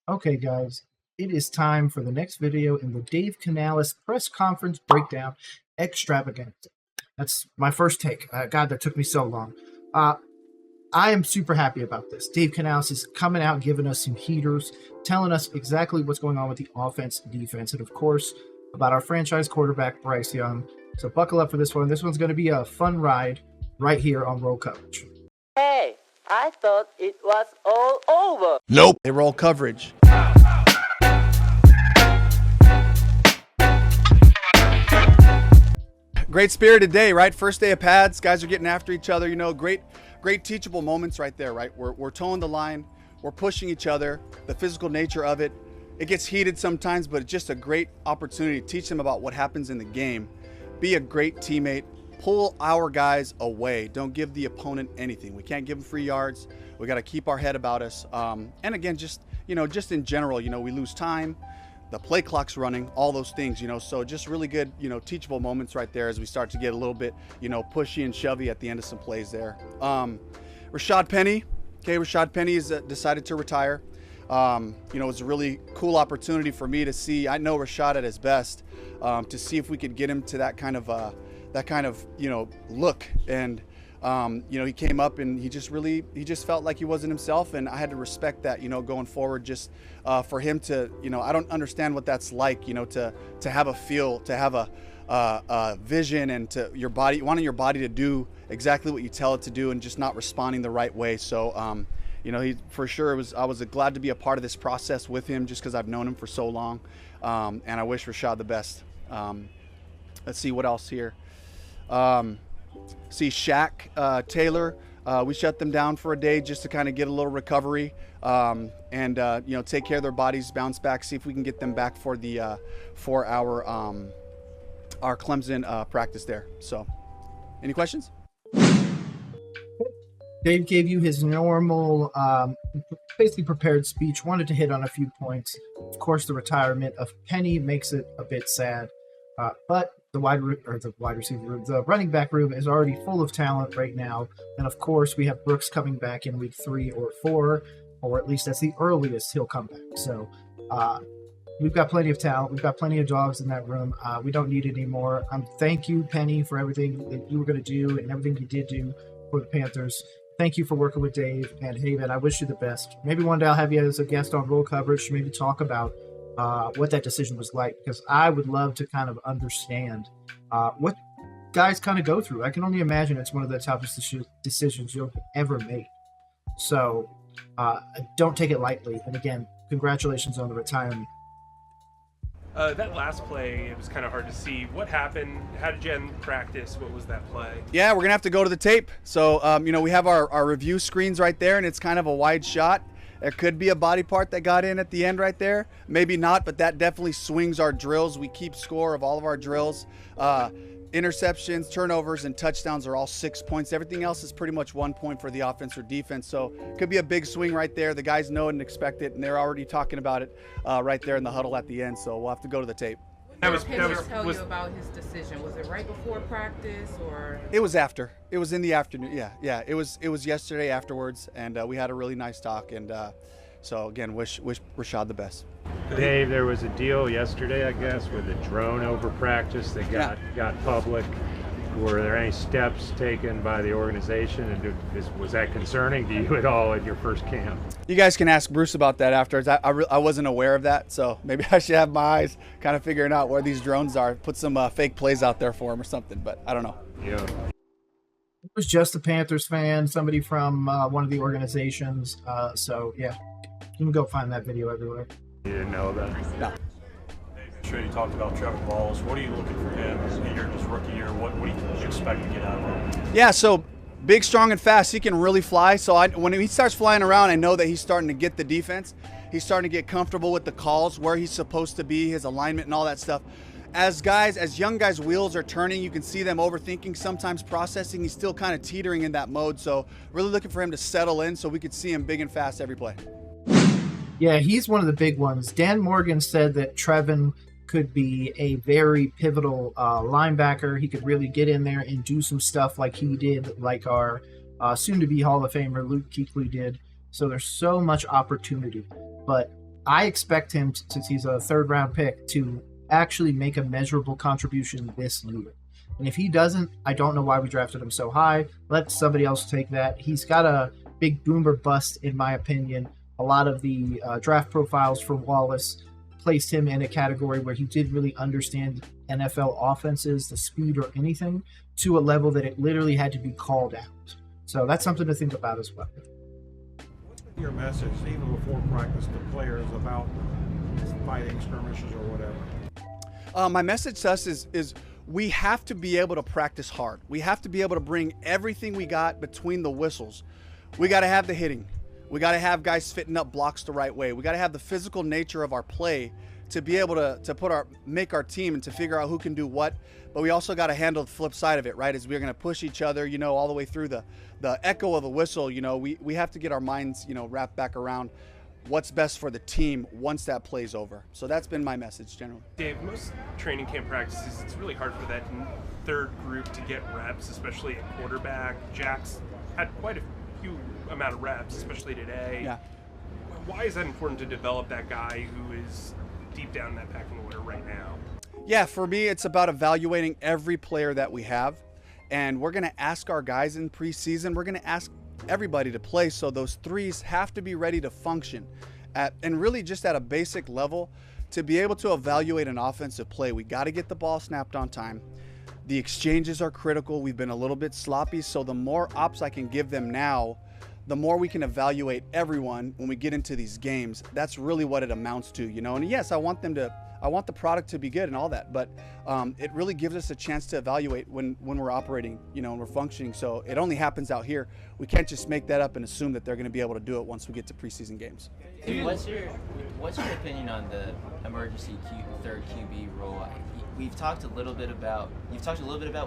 Okay, guys, it is time for the next video in the Dave Canales press conference breakdown extravaganza. That's my first take. God, that took me so long. I am super happy about this. Dave Canales is coming out, giving us some heaters, telling us exactly what's going on with the offense, defense, and of course, about our franchise quarterback, Bryce Young. So buckle up for this one. This one's going to be a fun ride right here on Roll Coverage. Hey, I thought it was all over. Nope. They roll coverage. Great spirited day, right? First day of pads. Guys are getting after each other. You know, great teachable moments right there, right? We're towing the line. We're pushing each other. The physical nature of it. It gets heated sometimes, but it's just a great opportunity to teach them about what happens in the game. Be a great teammate. Pull our guys away. Don't give the opponent anything. We can't give them free yards. We got to keep our head about us. And again, just in general, we lose time. The play clock's running, all those things, so just really good, teachable moments right there as we start to get a little bit, pushy and shovey at the end of some plays there. Rashad Penny has decided to retire. It was a really cool opportunity for me to see. I know Rashad at his best, to see if we could get him to that kind of look. And he came up and he just felt like he wasn't himself, and I had to respect that, going forward, just for him to, I don't understand what that's like, to have a feel, to have a vision, and to wanting your body to do exactly what you tell it to do and just not responding the right way. So, he for sure I was glad to be a part of this process with him, just because I've known him for so long, and I wish Rashad the best. Let's see what else here. See Shaq, Taylor, we shut them down for a day just to kind of get a little recovery, and take care of their bodies, bounce back, see if we can get them back for our Clemson practice there. So, any questions? Dave gave you his normal, basically prepared speech, wanted to hit on a few points. Of course, the retirement of Penny makes it a bit sad, but the running back room is already full of talent right now. And of course, we have Brooks coming back in week 3 or 4, or at least that's the earliest he'll come back. So we've got plenty of talent. We've got plenty of dogs in that room. We don't need any more. Thank you, Penny, for everything that you were going to do and everything you did do for the Panthers. Thank you for working with Dave. And hey, man, I wish you the best. Maybe one day I'll have you as a guest on Roll Coverage to maybe talk about what that decision was like, because I would love to kind of understand what guys kind of go through. I can only imagine it's one of the toughest decisions you'll ever make. So don't take it lightly. And again, congratulations on the retirement. That last play, it was kind of hard to see. What happened? How did you end practice? What was that play? Yeah, we're going to have to go to the tape. So, we have our review screens right there, and it's kind of a wide shot. There could be a body part that got in at the end right there. Maybe not, but that definitely swings our drills. We keep score of all of our drills. Interceptions, turnovers, and touchdowns are all 6 points. Everything else is pretty much 1 point for the offense or defense. So could be a big swing right there. The guys know it and expect it, and they're already talking about it right there in the huddle at the end. So we'll have to go to the tape. Tell you about his decision. Was it right before practice or? It was after. It was in the afternoon. Yeah. It was yesterday afterwards, and we had a really nice talk. And so again, wish Rashad the best. Dave, there was a deal yesterday, I guess, with a drone over practice that got public. Were there any steps taken by the organization, and was that concerning to you at all at your first camp? You guys can ask Bruce about that afterwards. I wasn't aware of that, so maybe I should have my eyes kind of figuring out where these drones are, put some fake plays out there for him or something, but I don't know. Yeah. It was just a Panthers fan, somebody from one of the organizations. So, yeah, you can go find that video everywhere. You didn't know that? No. I'm sure you talked about Trevin. What are you looking for him in his rookie year? What do you expect to get out of him? Yeah, so big, strong, and fast. He can really fly. So when he starts flying around, I know that he's starting to get the defense. He's starting to get comfortable with the calls, where he's supposed to be, his alignment and all that stuff. As young guys' wheels are turning, you can see them overthinking, sometimes processing. He's still kind of teetering in that mode. So really looking for him to settle in so we could see him big and fast every play. Yeah, he's one of the big ones. Dan Morgan said that Trevin could be a very pivotal linebacker. He could really get in there and do some stuff like he did, like our soon-to-be Hall of Famer Luke Kuechly did. So there's so much opportunity. But I expect him, since he's a third-round pick, to actually make a measurable contribution this year. And if he doesn't, I don't know why we drafted him so high. Let somebody else take that. He's got a big boomer bust, in my opinion. A lot of the draft profiles for Wallace placed him in a category where he didn't really understand NFL offenses, the speed or anything, to a level that it literally had to be called out. So that's something to think about as well. Your message, even before practice, to players about fighting skirmishes or whatever? My message to us is we have to be able to practice hard. We have to be able to bring everything we got between the whistles. We got to have the hitting. We got to have guys fitting up blocks the right way. We got to have the physical nature of our play to be able to make our team and to figure out who can do what. But we also got to handle the flip side of it, right? Is we're going to push each other, all the way through the echo of the whistle. We have to get our minds, wrapped back around what's best for the team once that play's over. So that's been my message generally. Dave, most training camp practices, it's really hard for that third group to get reps, especially at quarterback. Jack's had quite a few amount of reps, especially today. Yeah. Why is that important to develop that guy who is deep down in that pecking order right now? Yeah, for me, it's about evaluating every player that we have. And we're going to ask our guys in preseason, we're going to ask everybody to play. So those threes have to be ready to function and really just at a basic level to be able to evaluate an offensive play. We got to get the ball snapped on time. The exchanges are critical. We've been a little bit sloppy. So the more ops I can give them now, the more we can evaluate everyone when we get into these games. That's really what it amounts to, And yes, I want the product to be good and all that, but it really gives us a chance to evaluate when we're operating, and we're functioning. So it only happens out here. We can't just make that up and assume that they're going to be able to do it once we get to preseason games. What's your opinion on the emergency third QB rule? You've talked a little bit about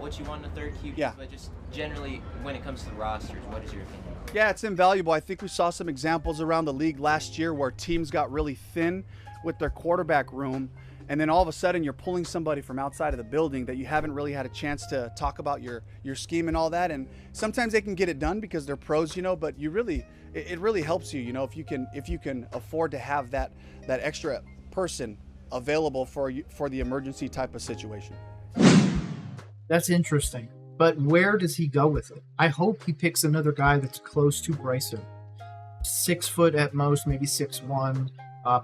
what you want in a third QB, yeah. But just generally when it comes to the rosters, what is your opinion? Yeah, it's invaluable. I think we saw some examples around the league last year where teams got really thin with their quarterback room, and then all of a sudden you're pulling somebody from outside of the building that you haven't really had a chance to talk about your scheme and all that. And sometimes they can get it done because they're pros, but it really helps you, if you can afford to have that extra person available for the emergency type of situation. That's interesting. But where does he go with it? I hope he picks another guy that's close to Bryce. 6 foot at most, maybe 6'1",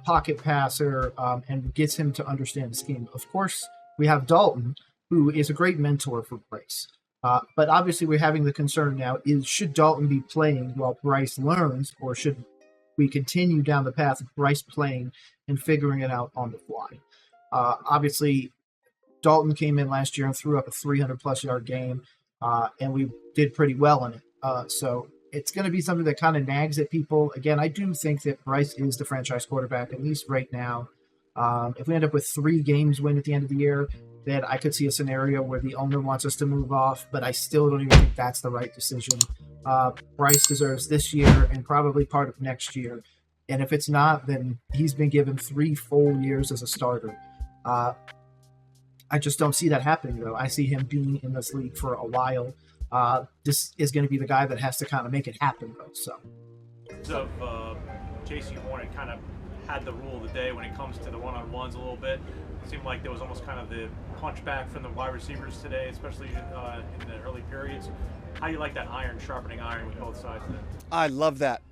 pocket passer, and gets him to understand the scheme. Of course, we have Dalton, who is a great mentor for Bryce. But obviously we're having the concern now is, should Dalton be playing while Bryce learns, or should we continue down the path of Bryce playing and figuring it out on the fly? Obviously, Dalton came in last year and threw up a 300-plus yard game, and we did pretty well in it. So it's going to be something that kind of nags at people. Again, I do think that Bryce is the franchise quarterback, at least right now. If we end up with 3 games win at the end of the year, then I could see a scenario where the owner wants us to move off, but I still don't even think that's the right decision. Bryce deserves this year and probably part of next year. And if it's not, then he's been given 3 full years as a starter. I just don't see that happening, though. I see him being in this league for a while. This is going to be the guy that has to kind of make it happen, though. So, J.C. Hornet kind of had the rule of the day when it comes to the one-on-ones a little bit. It seemed like there was almost kind of the punchback from the wide receivers today, especially in the early periods. How do you like that iron sharpening iron with both sides of it? I love that.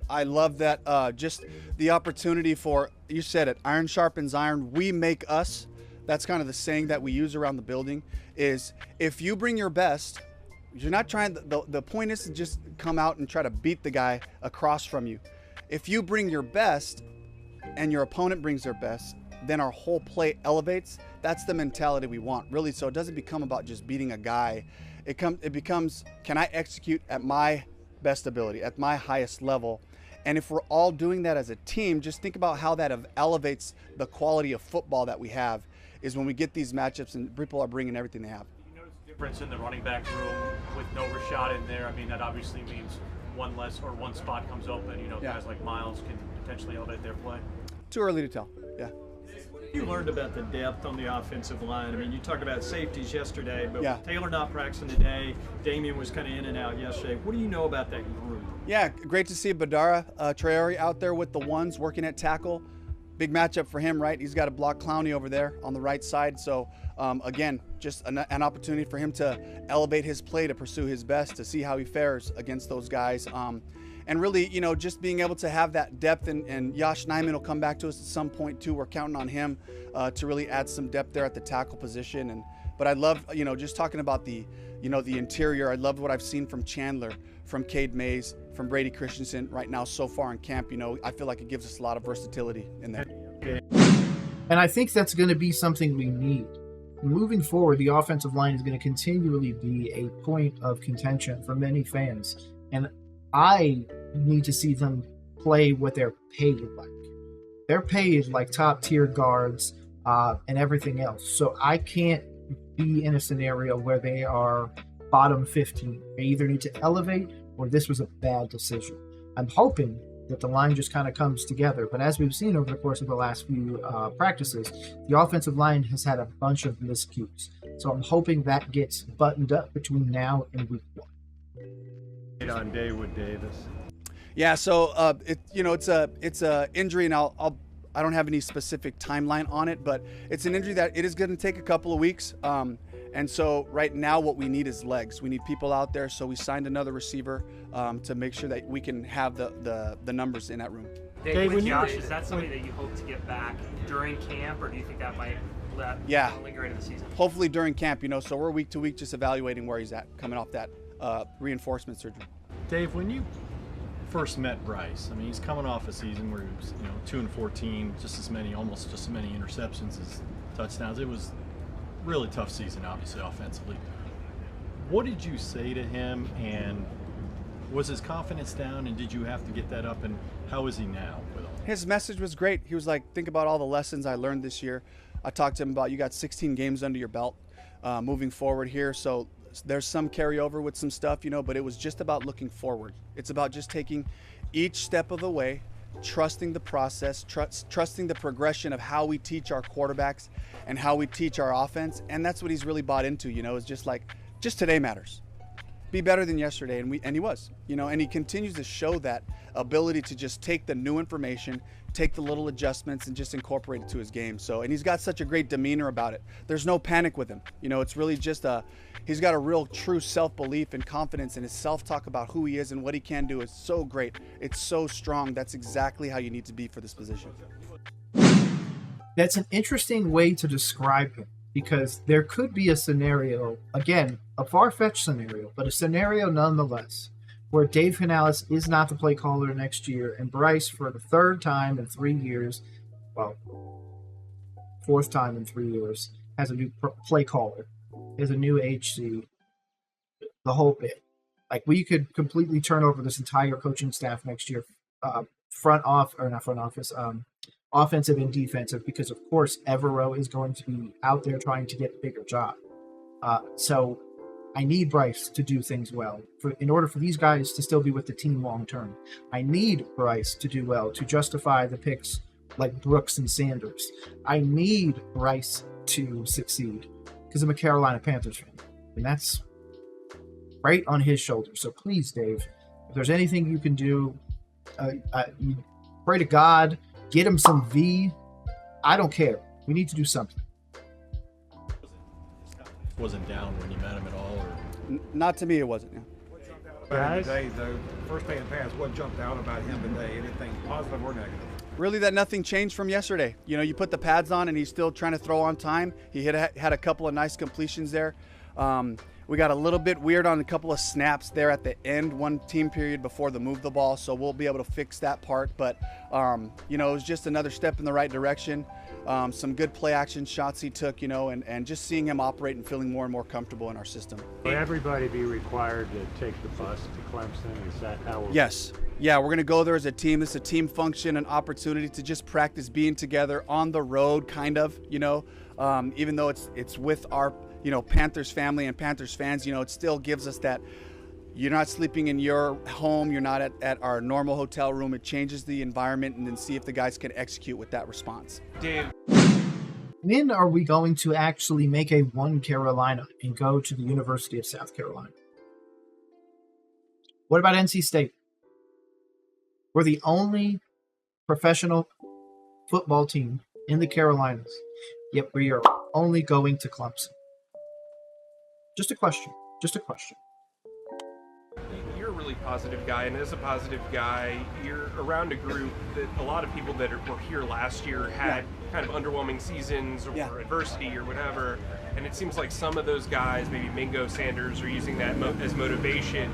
Just the opportunity for, you said it, iron sharpens iron. We make us. That's kind of the saying that we use around the building, is if you bring your best, you're not trying, the point is to just come out and try to beat the guy across from you. If you bring your best and your opponent brings their best, then our whole play elevates. That's the mentality we want, really. So it doesn't become about just beating a guy. It becomes, can I execute at my best ability, at my highest level? And if we're all doing that as a team, just think about how that elevates the quality of football that we have, is when we get these matchups and people are bringing everything they have. You notice the difference in the running back room with no Rashad in there? I mean, that obviously means one spot comes open. Guys like Miles can potentially elevate their play. Too early to tell. Yeah. You learned about the depth on the offensive line. I mean, you talked about safeties yesterday, but with Taylor not practicing today, Damian was kind of in and out yesterday. What do you know about that group? Yeah, great to see Badara Traore out there with the ones working at tackle. big matchup for him, right? He's got to block Clowney over there on the right side. So again, just an opportunity for him to elevate his play, to pursue his best, to see how he fares against those guys. And really, just being able to have that depth, and Josh Nijman will come back to us at some point too. We're counting on him to really add some depth there at the tackle position. But I love, just talking about the interior. I love what I've seen from Chandler, from Cade Mays, from Brady Christensen right now so far in camp. I feel like it gives us a lot of versatility in there. And I think that's going to be something we need. Moving forward, the offensive line is going to continually be a point of contention for many fans. And I need to see them play what they're paid like. They're paid like top-tier guards and everything else. So I can't be in a scenario where they are bottom 15. They either need to elevate or this was a bad decision. I'm hoping that the line just kind of comes together. But as we've seen over the course of the last few practices, the offensive line has had a bunch of miscues. So I'm hoping that gets buttoned up between now and week 1. On David Davis. Yeah, so it's a injury, and I don't have any specific timeline on it, but it's an injury that it is going to take a couple of weeks. And so right now what we need is legs. We need people out there. So we signed another receiver to make sure that we can have the numbers in that room. Dave, with Josh, is that somebody that you hope to get back during camp, or do you think that might linger into the season? Hopefully during camp, so we're week to week just evaluating where he's at, coming off that reinforcement surgery. Dave, when you first met Bryce, I mean, he's coming off a season where he was, 2-14, almost just as many interceptions as touchdowns. It was a really tough season, obviously, offensively. What did you say to him, and was his confidence down, and did you have to get that up, and how is he now with all that? His message was great. He was like, think about all the lessons I learned this year. I talked to him about, you got 16 games under your belt moving forward here, so there's some carryover with some stuff, but it was just about looking forward. It's about just taking each step of the way, trusting the process, trusting the progression of how we teach our quarterbacks and how we teach our offense. And that's what he's really bought into, it's just like, just today matters. Be better than yesterday. And he was, and he continues to show that ability to just take the new information, take the little adjustments, and just incorporate it to his game. So, and he's got such a great demeanor about it. There's no panic with him. It's really just he's got a real true self-belief and confidence, and his self-talk about who he is and what he can do is so great. It's so strong. That's exactly how you need to be for this position. That's an interesting way to describe him, because there could be a scenario, again, a far-fetched scenario, but a scenario nonetheless, where Dave Canales is not the play caller next year, and Bryce, for the third time in 3 years, fourth time in 3 years, has a new play caller, has a new HC, the whole bit. Like, we could completely turn over this entire coaching staff next year, offensive and defensive, because of course Evero is going to be out there trying to get a bigger job. So I need Bryce to do things well in order for these guys to still be with the team long term. I need Bryce to do well to justify the picks like Brooks and Sanders. I need Bryce to succeed because I'm a Carolina Panthers fan, and that's right on his shoulders. So please, Dave, if there's anything you can do, you pray to God, get him some V. I don't care. We need to do something. Wasn't down when you met him at all, or not to me, it wasn't. Yeah. Today, the first day in pass, what jumped out about him today? Anything positive or negative? Really, that nothing changed from yesterday. You put the pads on, and he's still trying to throw on time. He had a couple of nice completions there. We got a little bit weird on a couple of snaps there at the end, one team period before the move the ball, so we'll be able to fix that part. But, it was just another step in the right direction. Some good play action shots he took, and just seeing him operate and feeling more and more comfortable in our system. Will everybody be required to take the bus to Clemson? Is that how we're... Yes. Yeah, we're going to go there as a team. This is a team function, an opportunity to just practice being together on the road, kind of, even though it's with our Panthers family and Panthers fans, it still gives us that you're not sleeping in your home, you're not at our normal hotel room. It changes the environment, and then see if the guys can execute with that response. Dave. When are we going to actually make a one Carolina and go to the University of South Carolina? What about NC State? We're the only professional football team in the Carolinas, yet we are only going to Clemson? Just a question. Just a question. You're a really positive guy, and as a positive guy, you're around a group that a lot of people that were here last year had kind of underwhelming seasons or adversity or whatever, and it seems like some of those guys, maybe Mingo, Sanders, are using that as motivation.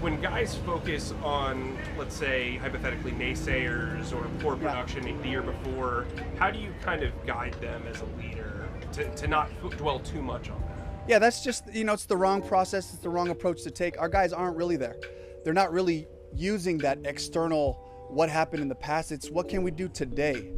When guys focus on, let's say, hypothetically naysayers or poor production the year before, how do you kind of guide them as a leader to not dwell too much on that? Yeah, that's just, it's the wrong process. It's the wrong approach to take. Our guys aren't really there. They're not really using that external, what happened in the past. It's what can we do today?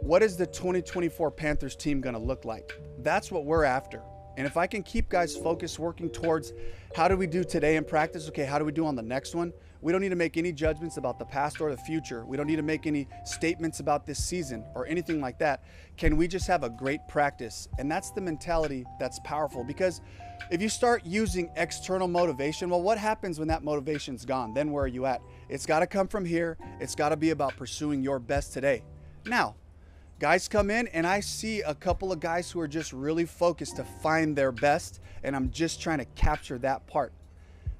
What is the 2024 Panthers team going to look like? That's what we're after. And if I can keep guys focused, working towards how do we do today in practice? Okay, how do we do on the next one? We don't need to make any judgments about the past or the future. We don't need to make any statements about this season or anything like that. Can we just have a great practice? And that's the mentality that's powerful, because if you start using external motivation, well, what happens when that motivation's gone? Then where are you at? It's got to come from here. It's got to be about pursuing your best today. Now, guys come in and I see a couple of guys who are just really focused to find their best, and I'm just trying to capture that part.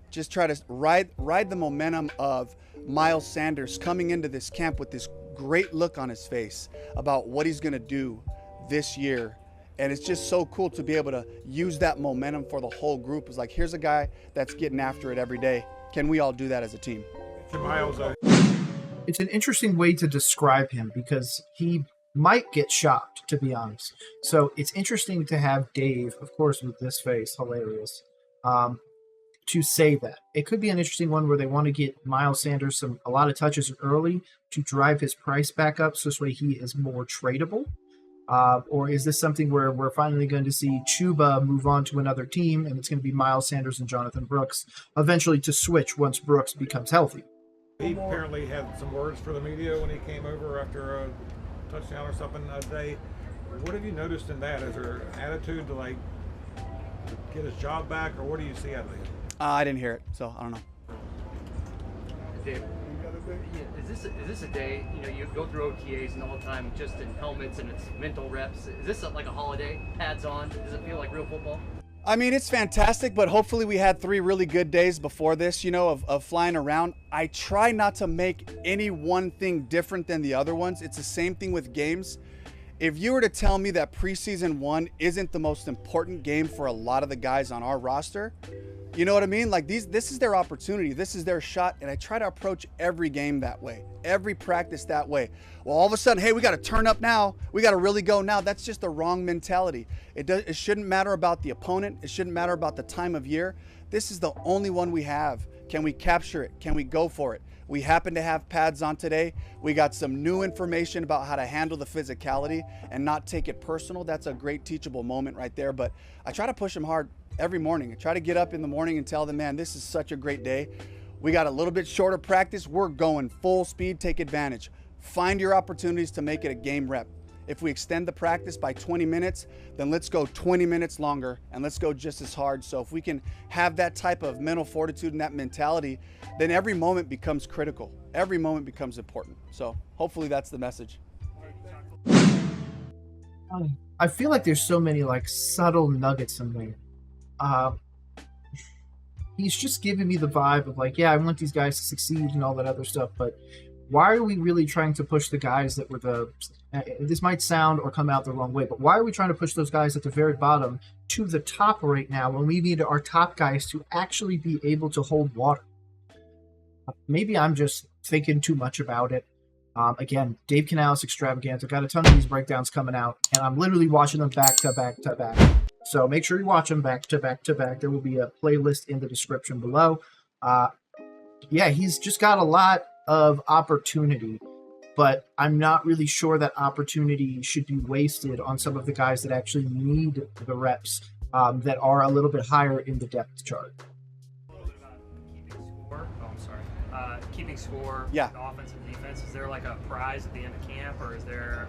Just try to ride the momentum of Miles Sanders coming into this camp with this great look on his face about what he's going to do this year. And it's just so cool to be able to use that momentum for the whole group. It's like, here's a guy that's getting after it every day. Can we all do that as a team? It's an interesting way to describe him, because he might get shocked, to be honest. So it's interesting to have Dave, of course, with this face, hilarious, to say that. It could be an interesting one where they want to get Miles Sanders a lot of touches early to drive his price back up, so this way he is more tradable. Or is this something where we're finally going to see Chuba move on to another team, and it's going to be Miles Sanders and Jonathan Brooks eventually to switch once Brooks becomes healthy? He apparently had some words for the media when he came over after a touchdown or something that day. What have you noticed in that? Is there an attitude to get his job back, or what do you see out of it? I didn't hear it, so I don't know. Dave, is this a day, you go through OTAs and all the time just in helmets and it's mental reps? Is this like a holiday? Pads on? Does it feel like real football? I mean, it's fantastic, but hopefully we had 3 really good days before this, of flying around. I try not to make any one thing different than the other ones. It's the same thing with games. If you were to tell me that preseason 1 isn't the most important game for a lot of the guys on our roster, you know what I mean? Like this is their opportunity. This is their shot. And I try to approach every game that way, every practice that way. Well, all of a sudden, hey, we got to turn up now. We got to really go now. That's just the wrong mentality. It shouldn't matter about the opponent. It shouldn't matter about the time of year. This is the only one we have. Can we capture it? Can we go for it? We happen to have pads on today. We got some new information about how to handle the physicality and not take it personal. That's a great teachable moment right there. But I try to push them hard every morning. I try to get up in the morning and tell them, man, this is such a great day. We got a little bit shorter practice. We're going full speed. Take advantage. Find your opportunities to make it a game rep. If we extend the practice by 20 minutes, then let's go 20 minutes longer and let's go just as hard. So if we can have that type of mental fortitude and that mentality, then every moment becomes critical. Every moment becomes important. So hopefully that's the message. I feel like there's so many subtle nuggets in there. He's just giving me the vibe of yeah, I want these guys to succeed and all that other stuff, but why are we really trying to push the guys that were this might sound or come out the wrong way, but why are we trying to push those guys at the very bottom to the top right now when we need our top guys to actually be able to hold water? Maybe I'm just thinking too much about it. Again, Dave Canales extravaganza. Got a ton of these breakdowns coming out, and I'm literally watching them back to back to back. So make sure you watch them back to back to back. There will be a playlist in the description below. Yeah, he's just got a lot of opportunity, but I'm not really sure that opportunity should be wasted on some of the guys that actually need the reps that are a little bit higher in the depth chart. Keeping score, yeah. Offense and defense, is there a prize at the end of camp, or is there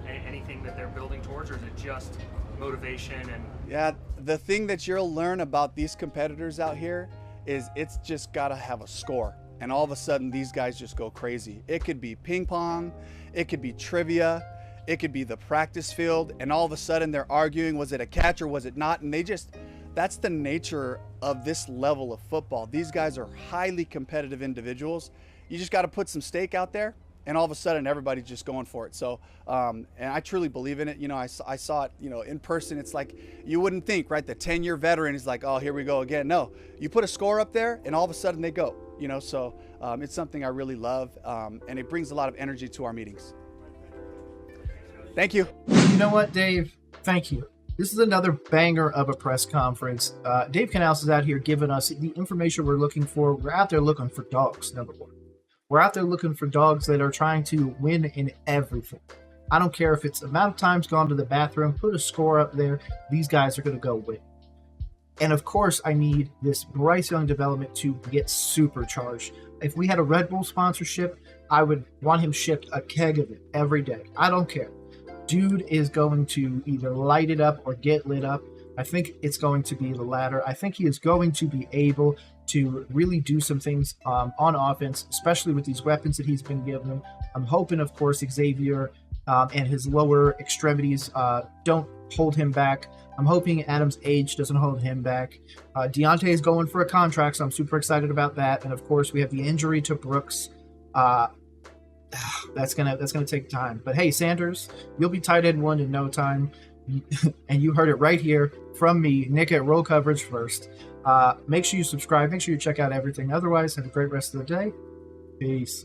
anything that they're building towards, or is it just motivation? And yeah, the thing that you'll learn about these competitors out here is it's just got to have a score. and all of a sudden these guys just go crazy. It could be ping pong, it could be trivia, it could be the practice field, and all of a sudden they're arguing, was it a catch or was it not? And that's the nature of this level of football. These guys are highly competitive individuals. You just got to put some stake out there, and all of a sudden everybody's just going for it. So, and I truly believe in it. You know, I saw it, you know, in person. It's like, you wouldn't think, right? The 10-year veteran is like, oh, here we go again. No, you put a score up there and all of a sudden they go, you know, so it's something I really love. And it brings a lot of energy to our meetings. Thank you. You know what, Dave? Thank you. This is another banger of a press conference. Dave Canales is out here giving us the information we're looking for. We're out there looking for dogs, number one. We're out there looking for dogs that are trying to win in everything. I don't care if it's amount of times gone to the bathroom, put a score up there. These guys are going to go win. And of course, I need this Bryce Young development to get supercharged. If we had a Red Bull sponsorship, I would want him shipped a keg of it every day. I don't care. Dude is going to either light it up or get lit up. I think it's going to be the latter. I think he is going to be able to really do some things on offense, especially with these weapons that he's been given. I'm hoping, of course, Xavier and his lower extremities don't hold him back. I'm hoping Adam's age doesn't hold him back. Deontay is going for a contract, so I'm super excited about that. And of course, we have the injury to Brooks. That's gonna take time. But hey, Sanders, you'll be tight end one in no time. And you heard it right here from me, Nick at Roll Coverage First. Make sure you subscribe. Make sure you check out everything. Otherwise, have a great rest of the day. Peace.